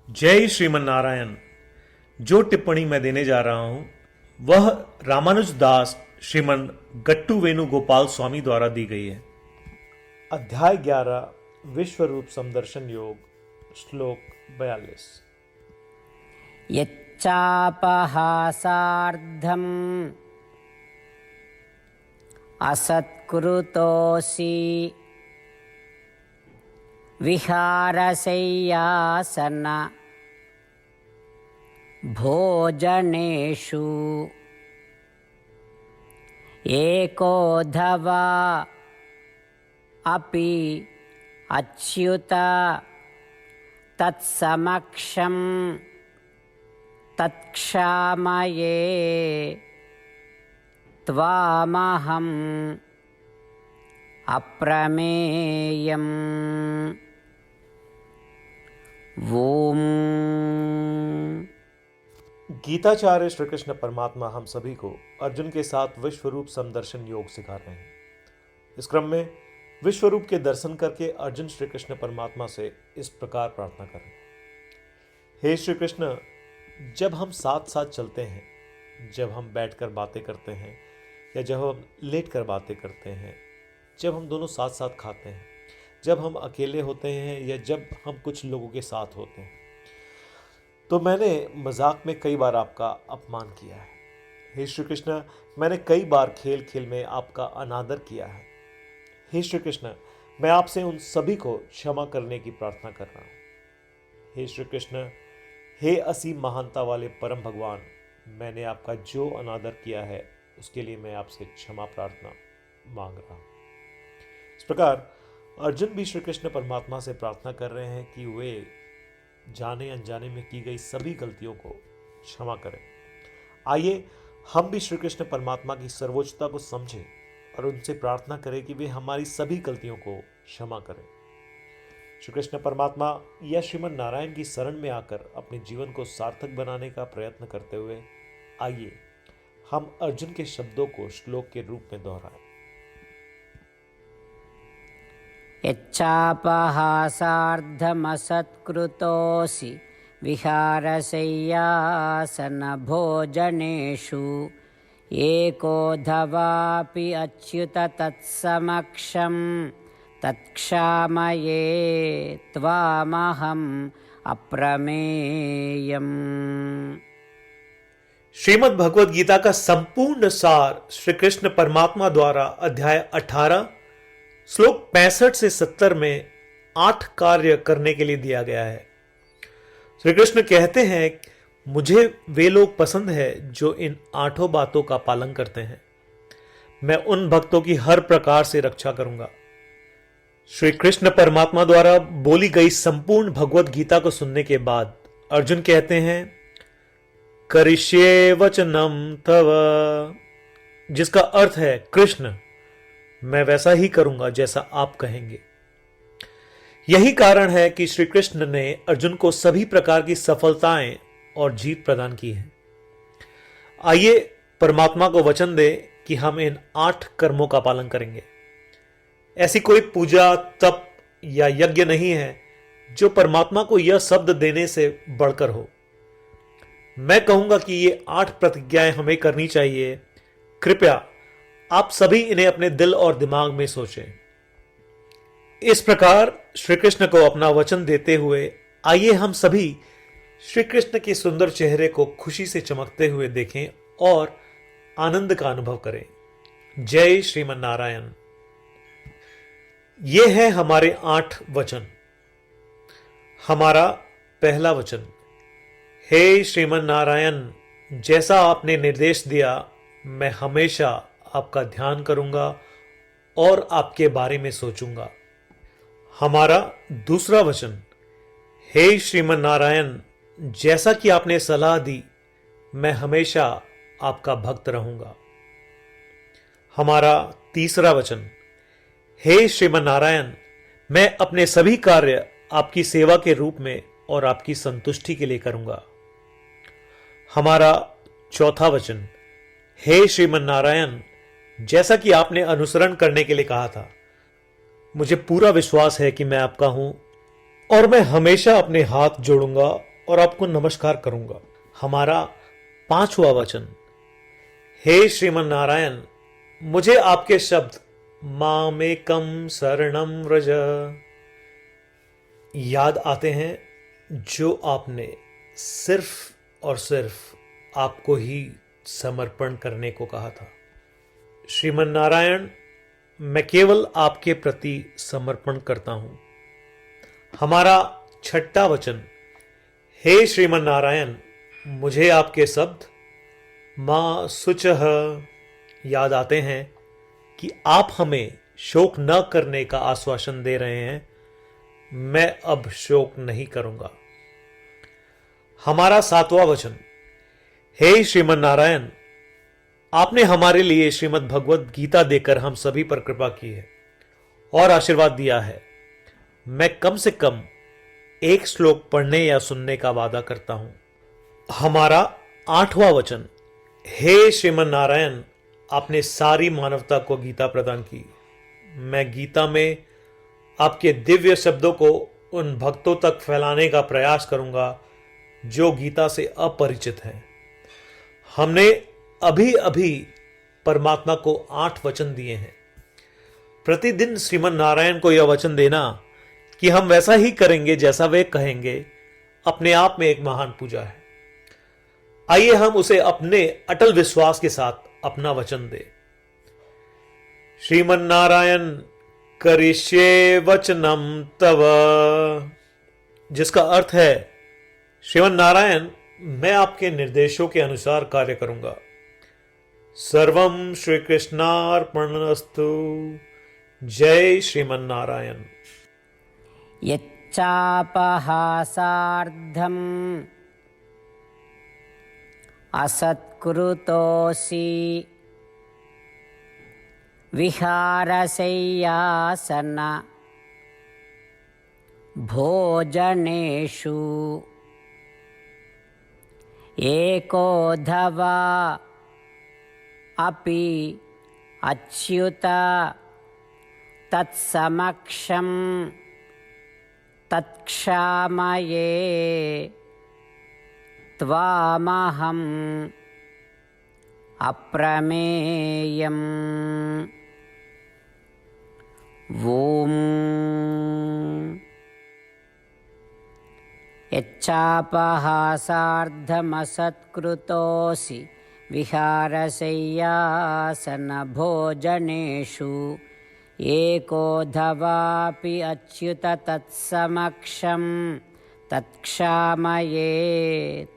जय श्रीमन नारायण। जो टिप्पणी मैं देने जा रहा हूं वह रामानुज दास श्रीमन गट्टू वेणुगोपाल स्वामी द्वारा दी गई है। अध्याय 11 विश्व रूप समदर्शन योग, श्लोक 42। यच्चापहासार्धम् असत्कृतोऽसि विहारशय्यासन भोजनेषु एकोऽथवा अपि अच्युत तत्समक्षं तत्क्षामये त्वामहम् अप्रमेयम्। ओम। गीताचार्य श्री कृष्ण परमात्मा हम सभी को अर्जुन के साथ विश्वरूप समदर्शन योग सिखा रहे हैं। इस क्रम में विश्वरूप के दर्शन करके अर्जुन श्री कृष्ण परमात्मा से इस प्रकार प्रार्थना करें। हे श्री कृष्ण, जब हम साथ साथ चलते हैं, जब हम बैठकर बातें करते हैं या जब हम लेटकर बातें करते हैं, जब हम दोनों साथ साथ खाते हैं, जब हम अकेले होते हैं या जब हम कुछ लोगों के साथ होते हैं, तो मैंने मजाक में कई बार आपका अपमान किया है। हे श्री कृष्ण, मैंने कई बार खेल खेल में आपका अनादर किया है। हे श्री कृष्ण, मैं आपसे उन सभी को क्षमा करने की प्रार्थना कर रहा हूँ। हे श्री कृष्ण, हे असीम महानता वाले परम भगवान, मैंने आपका जो अनादर किया है उसके लिए मैं आपसे क्षमा प्रार्थना मांग रहा हूँ। इस प्रकार अर्जुन भी श्री कृष्ण परमात्मा से प्रार्थना कर रहे हैं कि वे जाने अनजाने में की गई सभी गलतियों को क्षमा करें। आइए हम भी श्री कृष्ण परमात्मा की सर्वोच्चता को समझें और उनसे प्रार्थना करें कि वे हमारी सभी गलतियों को क्षमा करें। श्री कृष्ण परमात्मा या श्रीमन नारायण की शरण में आकर अपने जीवन को सार्थक बनाने का प्रयत्न करते हुए आइए हम अर्जुन के शब्दों को श्लोक के रूप में दोहराएं। यच्चापहासार्धमसत्कृतोऽसि विहारशय्यासन भोजनेषु एकोऽथवापि अच्युत तत्समक्षं तत्क्षामये त्वामहम् अप्रमेयम्। श्रीमद् भगवद गीता का संपूर्ण सार श्री कृष्ण परमात्मा द्वारा अध्याय 18 श्लोक 65 से 70 में 8 कार्य करने के लिए दिया गया है। श्री कृष्ण कहते हैं, मुझे वे लोग पसंद है जो इन 8 बातों का पालन करते हैं। मैं उन भक्तों की हर प्रकार से रक्षा करूंगा। श्री कृष्ण परमात्मा द्वारा बोली गई संपूर्ण भगवद गीता को सुनने के बाद अर्जुन कहते हैं, करिष्ये वचनम तव, जिसका अर्थ है कृष्ण, मैं वैसा ही करूंगा जैसा आप कहेंगे। यही कारण है कि श्री कृष्ण ने अर्जुन को सभी प्रकार की सफलताएं और जीत प्रदान की है। आइए परमात्मा को वचन दे कि हम इन 8 कर्मों का पालन करेंगे। ऐसी कोई पूजा, तप या यज्ञ नहीं है जो परमात्मा को यह शब्द देने से बढ़कर हो। मैं कहूंगा कि ये 8 प्रतिज्ञाएं हमें करनी चाहिए। कृपया आप सभी इन्हें अपने दिल और दिमाग में सोचें। इस प्रकार श्री कृष्ण को अपना वचन देते हुए आइए हम सभी श्री कृष्ण के सुंदर चेहरे को खुशी से चमकते हुए देखें और आनंद का अनुभव करें। जय श्रीमन नारायण। ये है हमारे 8 वचन। हमारा पहला वचन, हे श्रीमन नारायण, जैसा आपने निर्देश दिया मैं हमेशा आपका ध्यान करूंगा और आपके बारे में सोचूंगा। हमारा दूसरा वचन, हे श्रीमन नारायण, जैसा कि आपने सलाह दी मैं हमेशा आपका भक्त रहूंगा। हमारा तीसरा वचन, हे श्रीमन नारायण, मैं अपने सभी कार्य आपकी सेवा के रूप में और आपकी संतुष्टि के लिए करूंगा। हमारा चौथा वचन, हे श्रीमन नारायण, जैसा कि आपने अनुसरण करने के लिए कहा था, मुझे पूरा विश्वास है कि मैं आपका हूं और मैं हमेशा अपने हाथ जोड़ूंगा और आपको नमस्कार करूंगा। हमारा 5वां वचन, हे श्रीमन नारायण, मुझे आपके शब्द मामेकम शरणम व्रज याद आते हैं, जो आपने सिर्फ और सिर्फ आपको ही समर्पण करने को कहा था। श्रीमन नारायण, मैं केवल आपके प्रति समर्पण करता हूं। हमारा 6वां वचन, हे श्रीमन नारायण, मुझे आपके शब्द मां शुचः याद आते हैं कि आप हमें शोक न करने का आश्वासन दे रहे हैं। मैं अब शोक नहीं करूंगा। हमारा 7वां वचन, हे श्रीमन नारायण, आपने हमारे लिए श्रीमद् भगवद गीता देकर हम सभी पर कृपा की है और आशीर्वाद दिया है। मैं कम से कम एक श्लोक पढ़ने या सुनने का वादा करता हूं। हमारा 8वां वचन, हे श्रीमन नारायण, आपने सारी मानवता को गीता प्रदान की। मैं गीता में आपके दिव्य शब्दों को उन भक्तों तक फैलाने का प्रयास करूंगा जो गीता से अपरिचित हैं। हमने अभी अभी परमात्मा को 8 वचन दिए हैं। प्रतिदिन श्रीमन नारायण को यह वचन देना कि हम वैसा ही करेंगे जैसा वे कहेंगे, अपने आप में एक महान पूजा है। आइए हम उसे अपने अटल विश्वास के साथ अपना वचन दें। श्रीमन नारायण करिष्ये वचनम तव, जिसका अर्थ है, श्रीमन नारायण, मैं आपके निर्देशों के अनुसार कार्य करूंगा। सर्वम श्री कृष्णार्पणमस्तु। जय श्रीमन नारायण। यच्चापहासार्धम् असत्कृतोऽसि विहारशय्यासन भोजनेषु एकोऽथवा अपि अच्युत तत्समक्षं तत्क्षामये त्वामहम् अप्रमेयम्। ॐ यच्चापहासार्धमसत्कृतोऽसि विहारशय्यासनभोजनेषु एकोऽथवापि अच्युत तत्समक्षं तत्क्षामये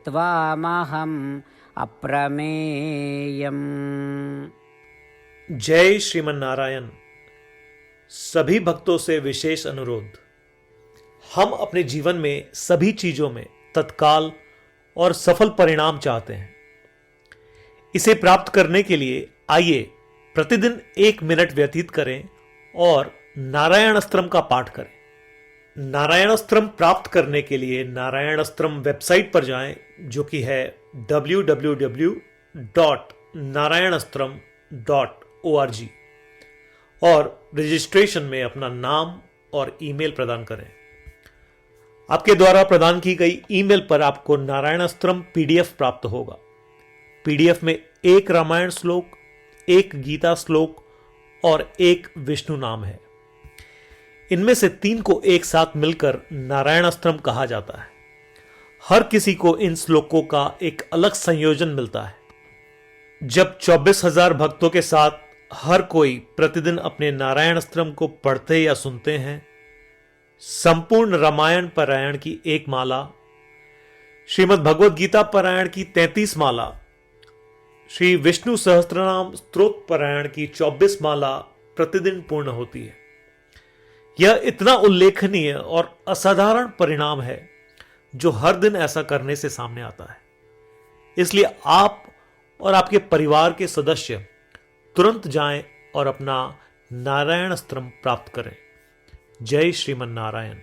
त्वामहम् अप्रमेयम्। जय श्रीमन नारायण। सभी भक्तों से विशेष अनुरोध, हम अपने जीवन में सभी चीजों में तत्काल और सफल परिणाम चाहते हैं। इसे प्राप्त करने के लिए आइए प्रतिदिन 1 मिनट व्यतीत करें और नारायण अस्त्रम का पाठ करें। नारायण अस्त्रम प्राप्त करने के लिए नारायण अस्त्रम वेबसाइट पर जाएं, जो कि है www.narayanastram.org, और रजिस्ट्रेशन में अपना नाम और ईमेल प्रदान करें। आपके द्वारा प्रदान की गई ईमेल पर आपको नारायण अस्त्रम पीडीएफ प्राप्त होगा। पीडीएफ में 1 रामायण श्लोक, 1 गीता श्लोक और 1 विष्णु नाम है। इनमें से 3 को एक साथ मिलकर नारायण अस्त्रम कहा जाता है। हर किसी को इन श्लोकों का एक अलग संयोजन मिलता है। जब 24,000 भक्तों के साथ हर कोई प्रतिदिन अपने नारायण अस्त्रम को पढ़ते या सुनते हैं, संपूर्ण रामायण पारायण की 1 माला, श्रीमद् भगवद गीता पारायण की 33 माला, श्री विष्णु सहस्त्रनाम स्तोत्र पारायण की 24 माला प्रतिदिन पूर्ण होती है। यह इतना उल्लेखनीय और असाधारण परिणाम है जो हर दिन ऐसा करने से सामने आता है। इसलिए आप और आपके परिवार के सदस्य तुरंत जाएं और अपना नारायण अस्त्रम प्राप्त करें। जय श्रीमन नारायण।